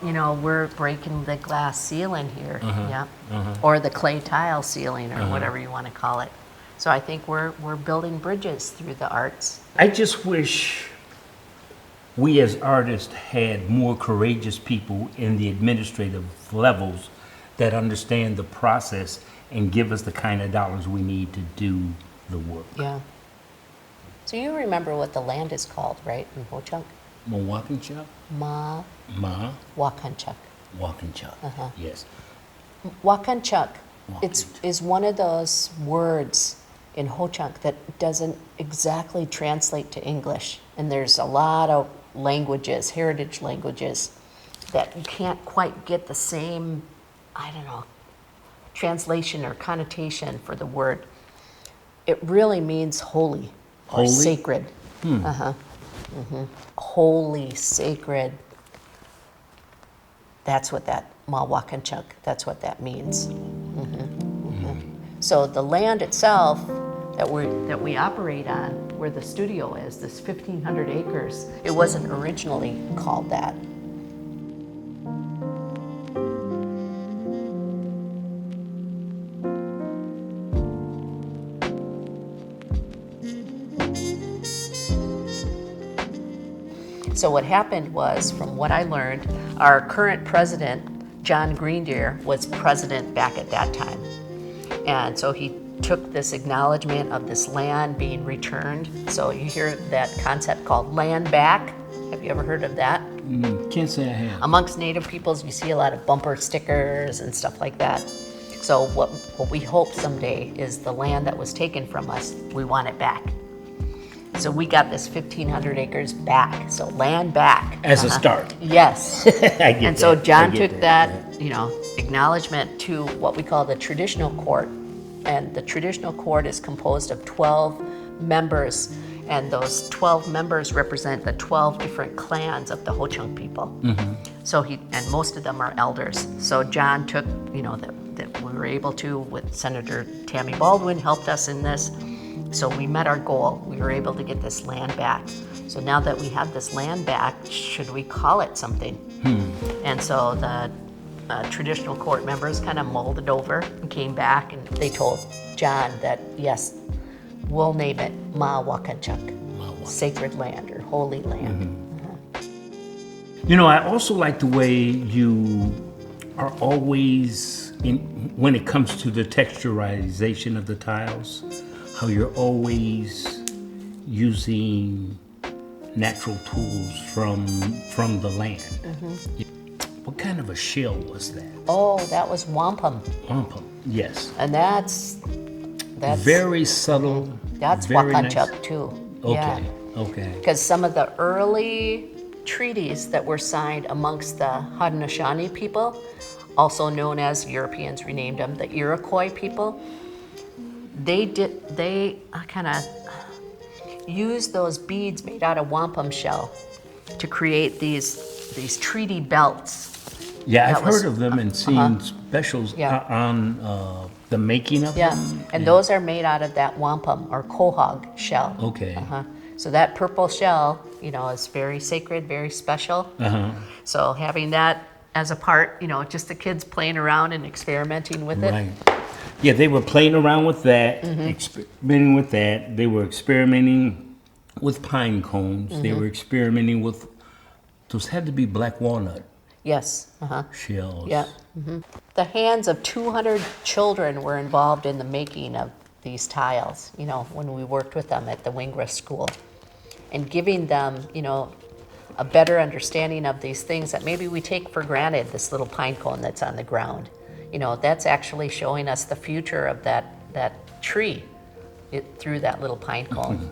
you know, we're breaking the glass ceiling here, yeah, or the clay tile ceiling, or whatever you want to call it. So I think we're building bridges through the arts. I just wish we as artists had more courageous people in the administrative levels that understand the process and give us the kind of dollars we need to do the work. Yeah. So you remember what the land is called, right, in Ho-Chunk? Maa Wakacak? Maa Maa Wakacak. Wakacak, yes. Wakacak, is one of those words in Ho-Chunk that doesn't exactly translate to English. And there's a lot of languages, heritage languages, that you can't quite get the same, I don't know, translation or connotation for the word. It really means holy or Holy? sacred. Holy, sacred. That's what that Maa Wakacak, that's what that means. So the land itself that we operate on, where the studio is, this 1,500 acres, it wasn't originally called that. So what happened was, from what I learned, our current president, John Greendeer, was president back at that time. And so he took this acknowledgement of this land being returned. So you hear that concept called land back. Have you ever heard of that? Can't say I have. Amongst Native peoples, you see a lot of bumper stickers and stuff like that. So what we hope someday is the land that was taken from us, we want it back. So we got this 1,500 acres back, so land back. As a start. Yes. I get And so that. John I get took that, you know, acknowledgement to what we call the traditional court. And the traditional court is composed of 12 members, and those 12 members represent the 12 different clans of the Ho-Chunk people. So and most of them are elders. So John took, you know, that we were able to, with Senator Tammy Baldwin helped us in this. So we met our goal. We were able to get this land back. So now that we have this land back, should we call it something? And so the traditional court members kind of mulled it over and came back, and they told John that, yes, we'll name it Maa Wakacak, sacred land or holy land. You know, I also like the way you are always, when it comes to the texturization of the tiles, how you're always using natural tools from the land. What kind of a shell was that? Oh, that was wampum. Wampum, yes. And that's Very subtle. that's very Wakacak nice. too. Okay, okay. Because some of the early treaties that were signed amongst the Haudenosaunee people, also known as, Europeans renamed them, the Iroquois people, they kind of used those beads made out of wampum shell to create these treaty belts. Yeah, That I've was- heard of them and seen specials on the making of Yeah, them. and those are made out of that wampum or quahog shell. Okay. So that purple shell, you know, is very sacred, very special. So having that as a part, you know, just the kids playing around and experimenting with it. Right. Yeah, they were playing around with that, experimenting with that. They were experimenting with pine cones. They were experimenting with, those had to be black walnut Yes. shells. Yeah. The hands of 200 children were involved in the making of these tiles, you know, when we worked with them at the Wingra School, and giving them, you know, a better understanding of these things that maybe we take for granted, this little pine cone that's on the ground. You know, that's actually showing us the future of that tree through that little pine cone.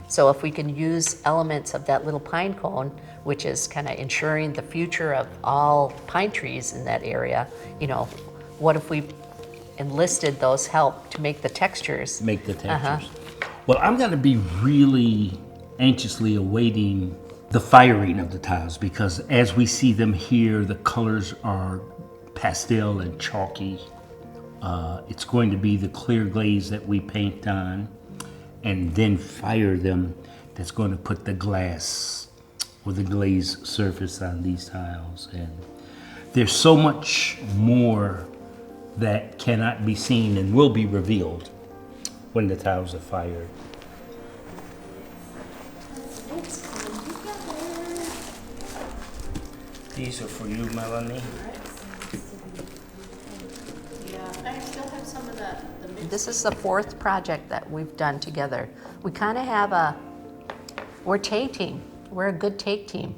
So if we can use elements of that little pine cone, which is kind of ensuring the future of all pine trees in that area, you know, what if we enlisted those help to make the textures? Make the textures. Well, I'm going to be really anxiously awaiting the firing of the tiles, because as we see them here, the colors are pastel and chalky. It's going to be the clear glaze that we paint on and then fire them that's going to put the glass with a glazed surface on these tiles. And there's so much more that cannot be seen and will be revealed when the tiles are fired. These are for you, Melanie. I still have some of the This is the fourth project that we've done together. We kind of have we're tag team. We're a good tag team.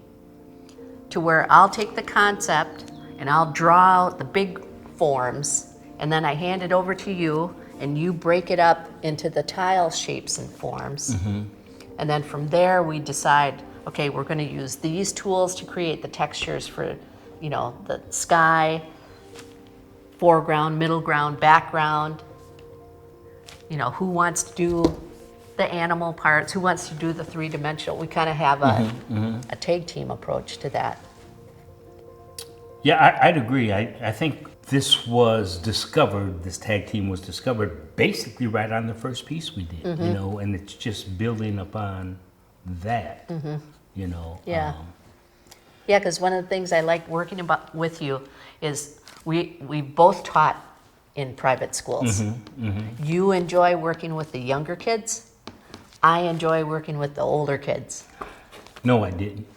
To where I'll take the concept and I'll draw out the big forms, and then I hand it over to you, and you break it up into the tile shapes and forms. And then from there we decide, okay, we're going to use these tools to create the textures for, you know, the sky, foreground, middle ground, background. You know, who wants to do the animal parts, who wants to do the three-dimensional. We kind of have a tag team approach to that. Yeah, I'd agree. I think this tag team was discovered basically right on the first piece we did, you know, and it's just building upon that, you know. Yeah. Yeah, because one of the things I like working with you is we both taught in private schools. You enjoy working with the younger kids. I enjoy working with the older kids. No, I didn't.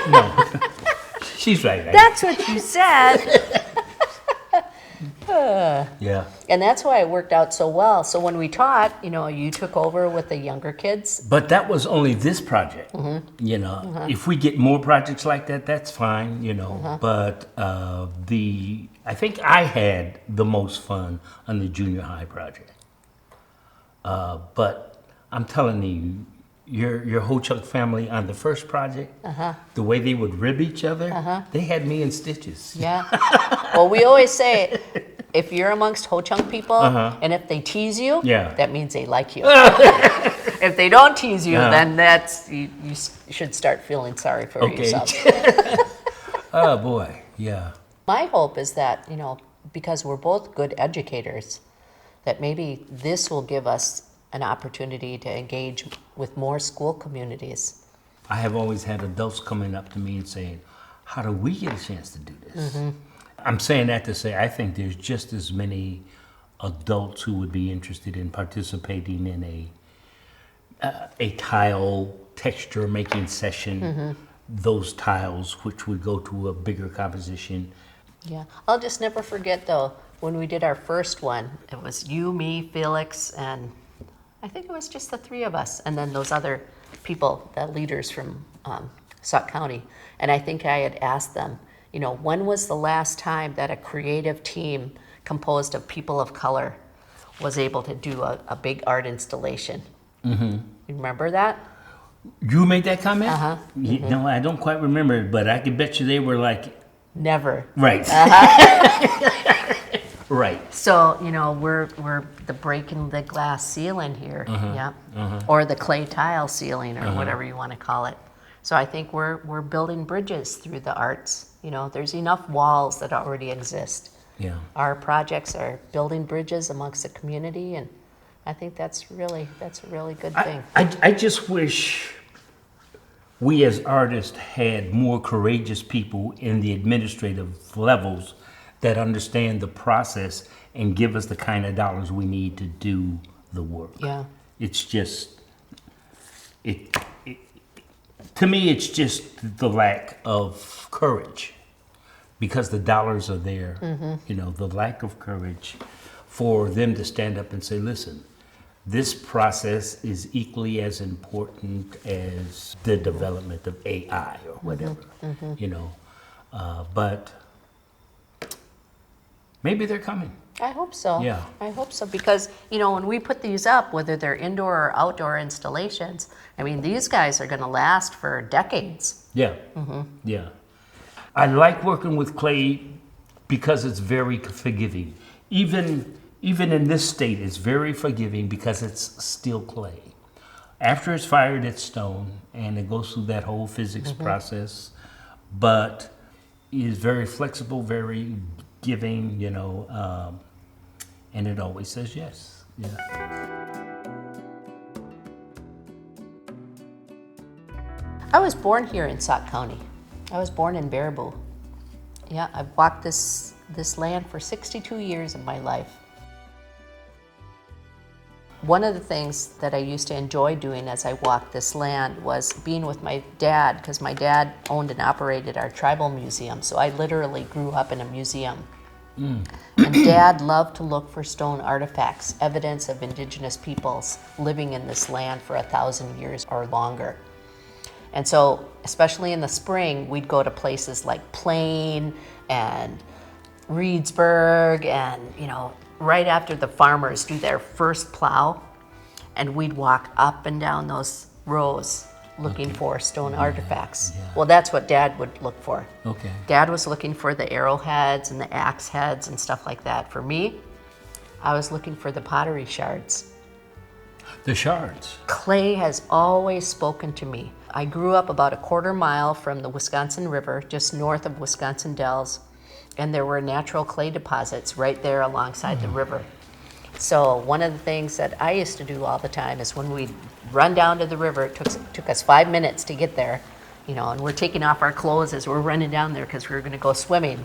No. She's right. That's what you said. Yeah. And that's why it worked out so well. So when we taught, you know, you took over with the younger kids. But that was only this project. You know, if we get more projects like that, that's fine, you know. But I think I had the most fun on the junior high project. But I'm telling you, your Ho-Chunk family on the first project, the way they would rib each other, they had me in stitches. Yeah. Well, we always say, if you're amongst Ho-Chunk people, and if they tease you, that means they like you. If they don't tease you, then that's you should start feeling sorry for yourself. Oh boy, yeah. My hope is that, you know, because we're both good educators, that maybe this will give us an opportunity to engage with more school communities. I have always had adults coming up to me and saying, how do we get a chance to do this? I'm saying that to say I think there's just as many adults who would be interested in participating in a tile texture making session, those tiles which would go to a bigger composition. Yeah, I'll just never forget though, when we did our first one, it was you, me, Felix, and I think it was just the three of us, and then those other people, the leaders from Sauk County. And I think I had asked them, you know, when was the last time that a creative team composed of people of color was able to do a big art installation? You remember that? You made that comment? No, I don't quite remember it, but I can bet you they were like... Never. Right. Right. So, you know, we're the breaking the glass ceiling here, or the clay tile ceiling, or whatever you want to call it. So I think we're building bridges through the arts. You know, there's enough walls that already exist. Yeah. Our projects are building bridges amongst the community, and I think that's a really good thing. I just wish we as artists had more courageous people in the administrative levels that understand the process and give us the kind of dollars we need to do the work. Yeah. It's just, to me, it's just the lack of courage, because the dollars are there. You know, the lack of courage for them to stand up and say, listen, this process is equally as important as the development of AI or whatever, you know, but maybe they're coming. I hope so. Yeah. I hope so, because, you know, when we put these up, whether they're indoor or outdoor installations, I mean, these guys are going to last for decades. Yeah. Yeah. I like working with clay because it's very forgiving. Even in this state, it's very forgiving because it's still clay. After it's fired, it's stone, and it goes through that whole physics process, but is very flexible, very giving, you know, and it always says yes. Yeah. I was born here in Sauk County. I was born in Baraboo. Yeah, I've walked this land for 62 years of my life. One of the things that I used to enjoy doing as I walked this land was being with my dad, because my dad owned and operated our tribal museum, so I literally grew up in a museum. And Dad loved to look for stone artifacts, evidence of indigenous peoples living in this land for 1,000 years or longer. And so, especially in the spring, we'd go to places like Plain and Reedsburg and, right after the farmers do their first plow, and we'd walk up and down those rows looking for stone artifacts. Yeah. Well, that's what Dad would look for. Okay. Dad was looking for the arrowheads and the axe heads and stuff like that. For me, I was looking for the pottery shards. The shards. Clay has always spoken to me. I grew up about a quarter mile from the Wisconsin River, just north of Wisconsin Dells, and there were natural clay deposits right there alongside the river. So one of the things that I used to do all the time is when we'd run down to the river, it took us 5 minutes to get there, and we're taking off our clothes as we're running down there because we were going to go swimming.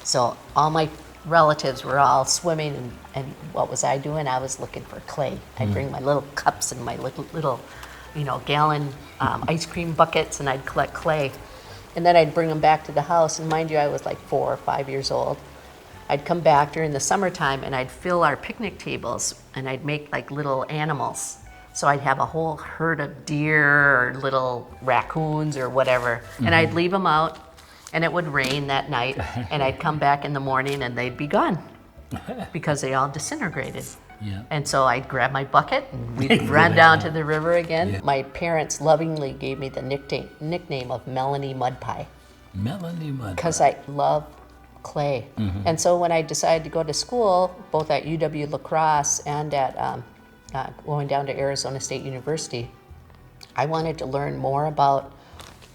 So all my relatives were all swimming, and what was I doing? I was looking for clay. I'd bring my little cups and my little gallon ice cream buckets, and I'd collect clay. And then I'd bring them back to the house, and mind you, I was like 4 or 5 years old. I'd come back during the summertime and I'd fill our picnic tables and I'd make like little animals. So I'd have a whole herd of deer or little raccoons or whatever, and I'd leave them out, and it would rain that night, and I'd come back in the morning and they'd be gone because they all disintegrated. Yeah. And so I'd grab my bucket and we'd run down to the river again. Yeah. My parents lovingly gave me the nickname of Melanie Mud Pie. Melanie Mud. Because I love clay. And so when I decided to go to school, both at UW La Crosse and at going down to Arizona State University, I wanted to learn more about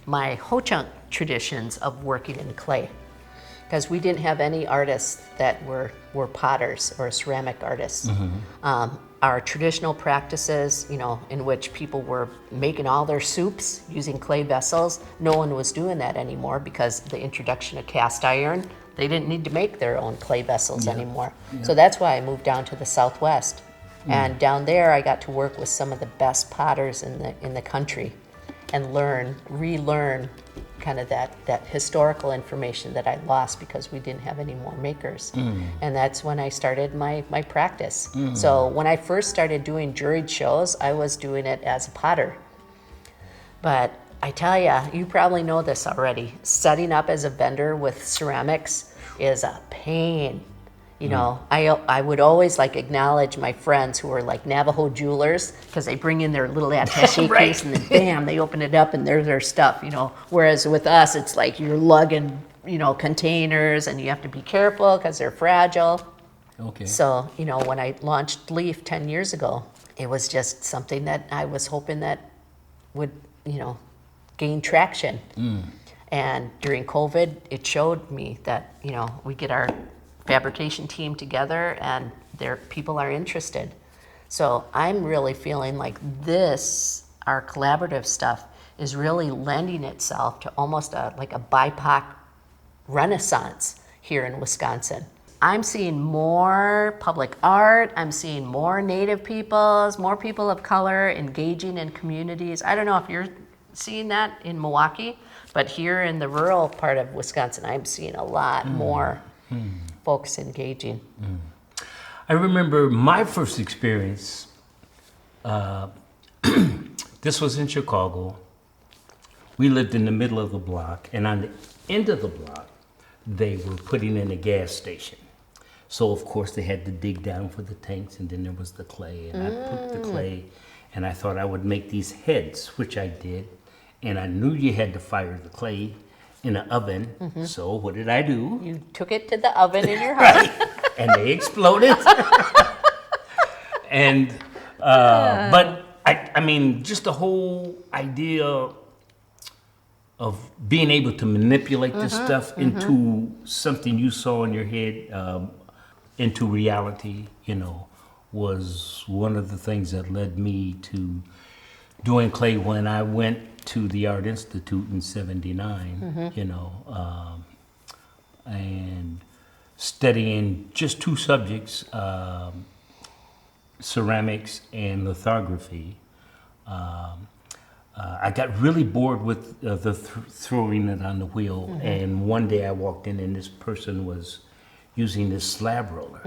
my Ho-Chunk traditions of working in clay. Because we didn't have any artists that were potters or ceramic artists. Our traditional practices, in which people were making all their soups using clay vessels, no one was doing that anymore because the introduction of cast iron, they didn't need to make their own clay vessels anymore. Yeah. So that's why I moved down to the Southwest. And down there I got to work with some of the best potters in the country and relearn kind of that historical information that I lost because we didn't have any more makers. And that's when I started my practice. So when I first started doing juried shows, I was doing it as a potter. But I tell you probably know this already, setting up as a vendor with ceramics is a pain. I would always acknowledge my friends who are like Navajo jewelers because they bring in their little attaché Right. case and then bam, they open it up and there's their stuff, Whereas with us, it's like you're lugging, containers and you have to be careful because they're fragile. Okay. So, when I launched Leaf 10 years ago, it was just something that I was hoping that would, gain traction. And during COVID, it showed me that, we get our fabrication team together and people are interested. So I'm really feeling like our collaborative stuff is really lending itself to almost like a BIPOC renaissance here in Wisconsin. I'm seeing more public art, I'm seeing more Native peoples, more people of color engaging in communities. I don't know if you're seeing that in Milwaukee, but here in the rural part of Wisconsin, I'm seeing a lot more folks engaging. I remember my first experience, this was in Chicago. We lived in the middle of the block, and on the end of the block, they were putting in a gas station. So of course they had to dig down for the tanks, and then there was the clay, and I took the clay, and I thought I would make these heads, which I did, and I knew you had to fire the clay in an oven. So what did I do? You took it to the oven in your house. And they exploded. And but I mean, just the whole idea of being able to manipulate this stuff into something you saw in your head, into reality, was one of the things that led me to doing clay when I went to the Art Institute in '79, you know, and studying just two subjects, ceramics and lithography. I got really bored with throwing it on the wheel, and one day I walked in and this person was using this slab roller.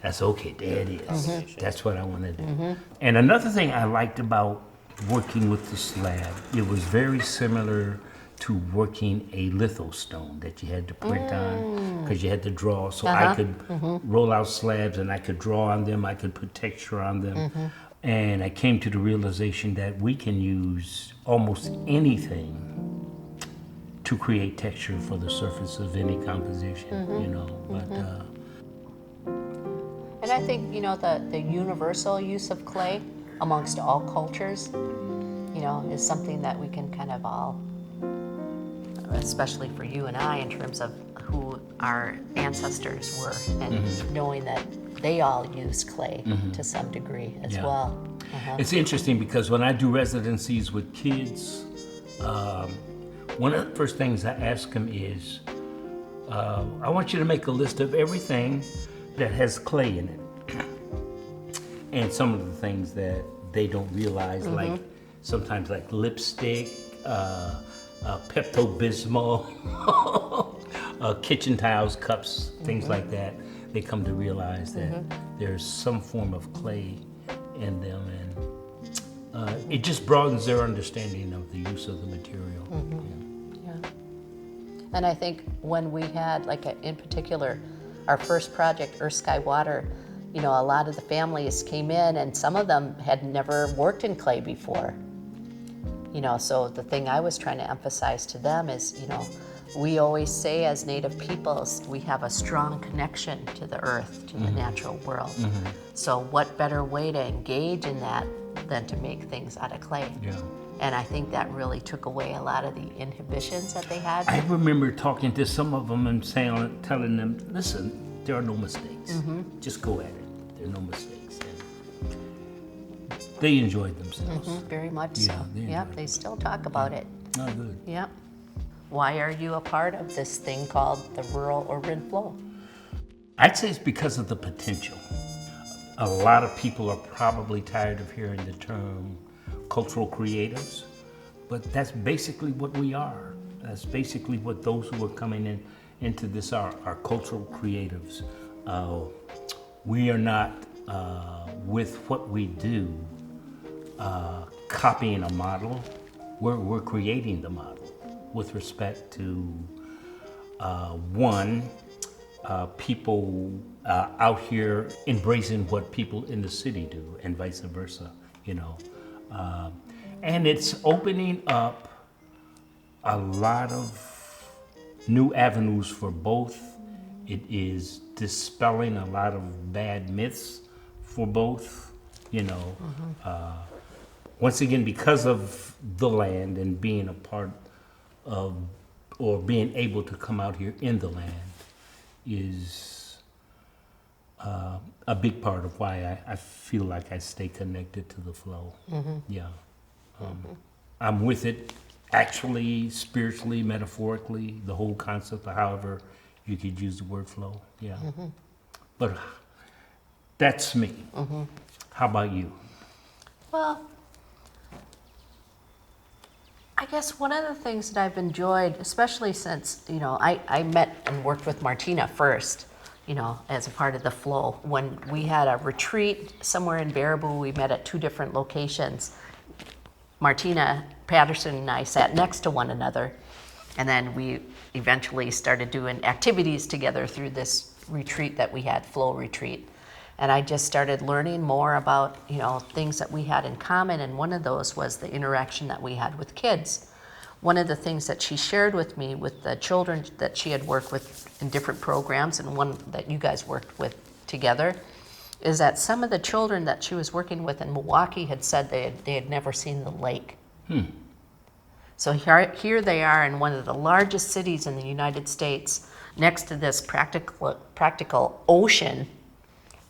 I said, okay, there it is. That's what I want to do. And another thing I liked about working with the slab, it was very similar to working a lithostone that you had to print on, because you had to draw. So I could roll out slabs and I could draw on them, I could put texture on them. And I came to the realization that we can use almost anything to create texture for the surface of any composition, you know. But And I think, you know, the universal use of clay amongst all cultures, you know, is something that we can kind of all, especially for you and I, in terms of who our ancestors were, and knowing that they all use clay to some degree as well. It's interesting because when I do residencies with kids, one of the first things I ask them is, I want you to make a list of everything that has clay in it. And some of the things that they don't realize, like sometimes like lipstick, Pepto-Bismol, kitchen tiles, cups, things like that. They come to realize that there's some form of clay in them, and it just broadens their understanding of the use of the material. And I think when we had, like in particular, our first project, Earth, Sky, Water, you know, a lot of the families came in and some of them had never worked in clay before. You know, so the thing I was trying to emphasize to them is, you know, we always say as Native peoples, we have a strong connection to the earth, to the natural world. So what better way to engage in that than to make things out of clay? And I think that really took away a lot of the inhibitions that they had. I remember talking to some of them and telling them, listen, there are no mistakes. Just go at it. There are no mistakes. And they enjoyed themselves. Very much so. They still talk about it. Oh, good. Yep. Why are you a part of this thing called the Rural Urban Flow? I'd say it's because of the potential. A lot of people are probably tired of hearing the term cultural creatives, but that's basically what we are. That's basically what those who are coming into this are cultural creatives. We are not, with what we do, copying a model. We're creating the model with respect to, people out here embracing what people in the city do, and vice versa, you know. And it's opening up a lot of new avenues for both. It is dispelling a lot of bad myths for both, you know. Once again, because of the land and being a part of, or being able to come out here in the land is a big part of why I feel like I stay connected to the flow. I'm with it actually, spiritually, metaphorically, the whole concept of however you could use the word flow. But that's me. How about you? Well, I guess one of the things that I've enjoyed, especially since, you know, I met and worked with Martina first, you know, as a part of the flow. When we had a retreat somewhere in Baraboo, we met at 2 different locations. Martina, Patterson, and I sat next to one another, and then we eventually started doing activities together through this retreat that we had, flow retreat. And I just started learning more about, you know, things that we had in common, and one of those was the interaction that we had with kids. One of the things that she shared with me with the children that she had worked with in different programs, and one that you guys worked with together, is that some of the children that she was working with in Milwaukee had said they had never seen the lake. So here they are in one of the largest cities in the United States, next to this practical ocean,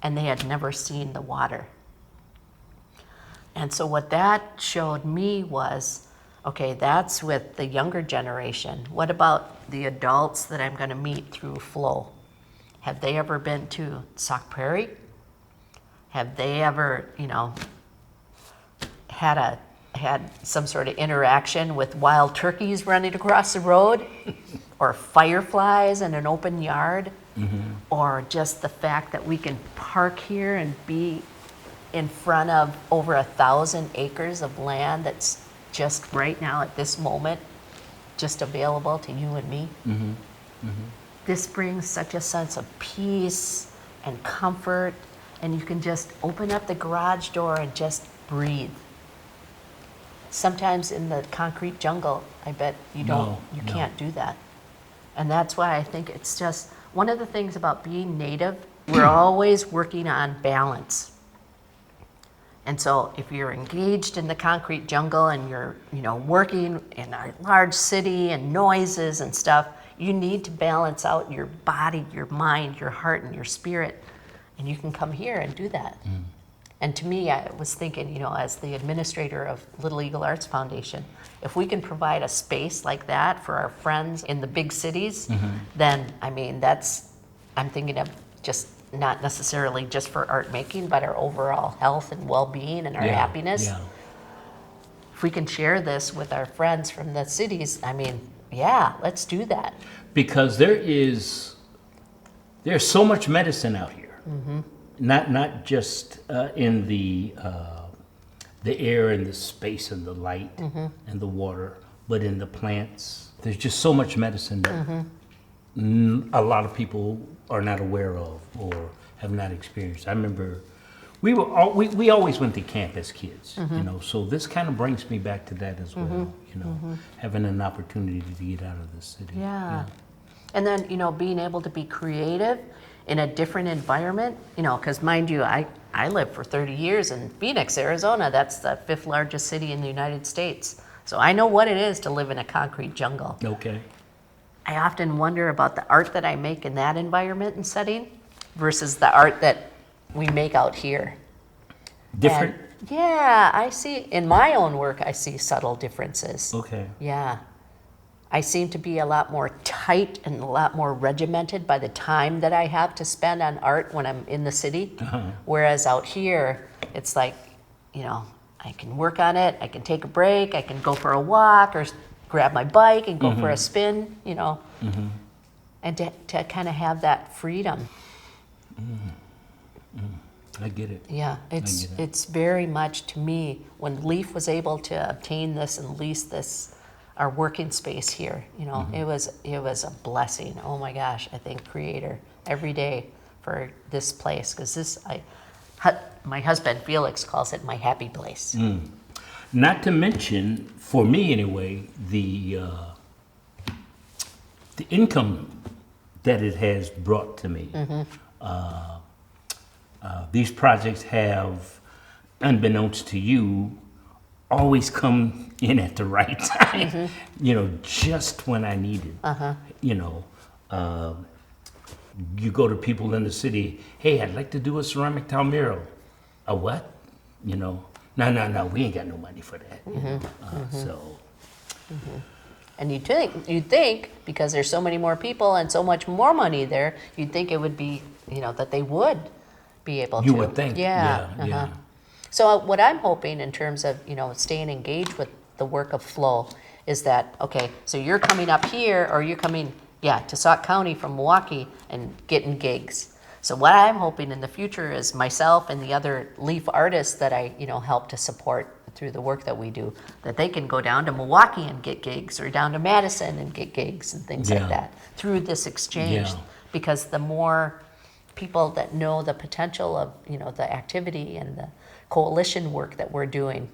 and they had never seen the water. And so what that showed me was, Okay, that's with the younger generation. What about the adults that I'm going to meet through Flow? Have they ever been to Sauk Prairie? Have they ever, had some sort of interaction with wild turkeys running across the road, or fireflies in an open yard, or just the fact that we can park here and be in front of over 1,000 acres of land that's just right now at this moment just available to you and me. This brings such a sense of peace and comfort, and you can just open up the garage door and just breathe. Sometimes in the concrete jungle, I bet you can't do that. And that's why I think it's just one of the things about being Native, we're always working on balance. And so if you're engaged in the concrete jungle and you're, working in a large city and noises and stuff, you need to balance out your body, your mind, your heart, and your spirit. And you can come here and do that. And to me, I was thinking, as the administrator of Little Eagle Arts Foundation, if we can provide a space like that for our friends in the big cities, then, I'm thinking of just not necessarily just for art making, but our overall health and well-being and our happiness. Yeah. If we can share this with our friends from the cities, let's do that. Because there's so much medicine out here. Not just in the air and the space and the light and the water, but in the plants. There's just so much medicine that a lot of people are not aware of or have not experienced. I remember we always went to camp as kids, so this kind of brings me back to that as well, having an opportunity to get out of the city. Yeah. And then, being able to be creative in a different environment, because mind you, I lived for 30 years in Phoenix, Arizona. That's the 5th largest city in the United States. So I know what it is to live in a concrete jungle. Okay. I often wonder about the art that I make in that environment and setting versus the art that we make out here. Different? And, yeah, I see, in my own work, I see subtle differences. Okay. Yeah. I seem to be a lot more tight and a lot more regimented by the time that I have to spend on art when I'm in the city. Whereas out here, it's like, I can work on it, I can take a break, I can go for a walk or grab my bike and go for a spin, and to kind of have that freedom. I get it. Yeah, it's very much, to me, when Leaf was able to obtain this and lease this, our working space here, it was a blessing. Oh my gosh, I thank Creator every day for this place, because my husband Felix calls it my happy place. Not to mention, for me anyway, the income that it has brought to me. These projects have, unbeknownst to you, always come in at the right time, just when I need it. You go to people in the city, hey, I'd like to do a ceramic tile mural. A what? No, we ain't got no money for that. And you'd think, because there's so many more people and so much more money there, you'd think it would be, that they would be able to. You would think, yeah. So what I'm hoping in terms of, staying engaged with the work of Flow is that, okay, so you're coming up here, or you're coming, to Sauk County from Milwaukee and getting gigs. So what I'm hoping in the future is myself and the other Leaf artists that I, help to support through the work that we do, that they can go down to Milwaukee and get gigs, or down to Madison and get gigs and things like that through this exchange. Because the more people that know the potential of, the activity and the coalition work that we're doing,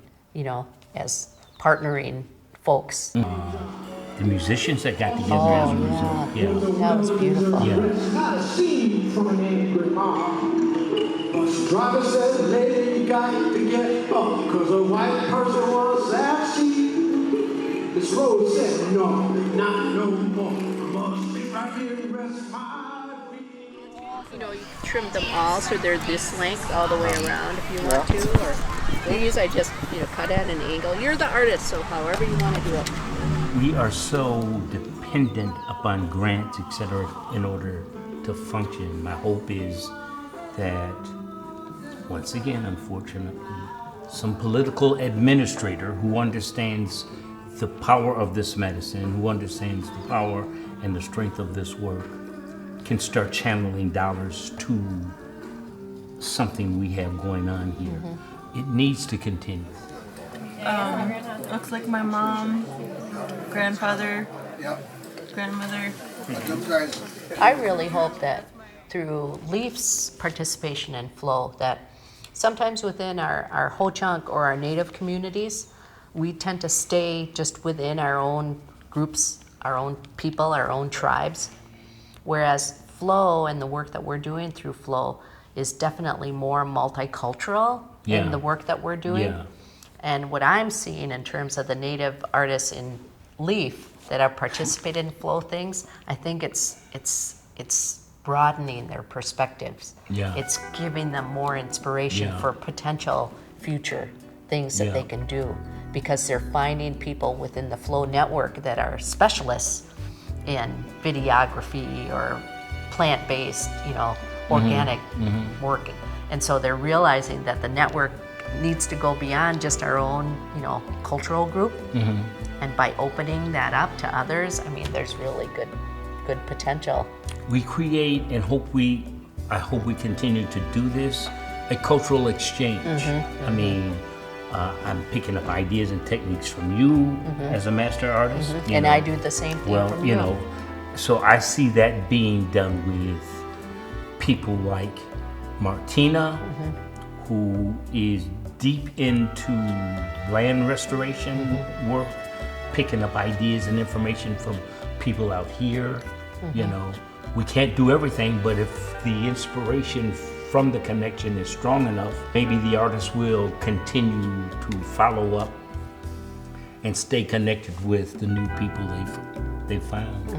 as partnering folks. The musicians that got together as a result. That was beautiful. Not a scene from an angry mom. Bus driver said, lady, you got to get up, cause a white person was that seat. This road said, no, not no more. I must be right here and rest my feet. You know, you can trim them all so they're this length all the way around if you want to. Or these I just, cut at an angle. You're the artist, so however you want to do it. We are so dependent upon grants, etc., in order to function. My hope is that, once again, unfortunately, some political administrator who understands the power of this medicine, who understands the power and the strength of this work, can start channeling dollars to something we have going on here. It needs to continue. Looks like my mom, grandfather, grandmother. I really hope that through Leaf's participation in Flow, that sometimes within our Ho-Chunk or our native communities, we tend to stay just within our own groups, our own people, our own tribes. Whereas Flow and the work that we're doing through Flow is definitely more multicultural in the work that we're doing. Yeah. And what I'm seeing in terms of the native artists in Leaf that have participated in Flow things, I think it's broadening their perspectives. Yeah. It's giving them more inspiration for potential future things that they can do, because they're finding people within the Flow network that are specialists in videography or plant-based, organic work. And so they're realizing that the network needs to go beyond just our own, cultural group. And by opening that up to others, I mean, there's really good potential. We create and I hope we continue to do this, a cultural exchange. I mean, I'm picking up ideas and techniques from you as a master artist. And I do the same thing from you. So I see that being done with people like Martina, who is deep into land restoration work, picking up ideas and information from people out here. We can't do everything, but if the inspiration from the connection is strong enough, maybe the artist will continue to follow up and stay connected with the new people they've found.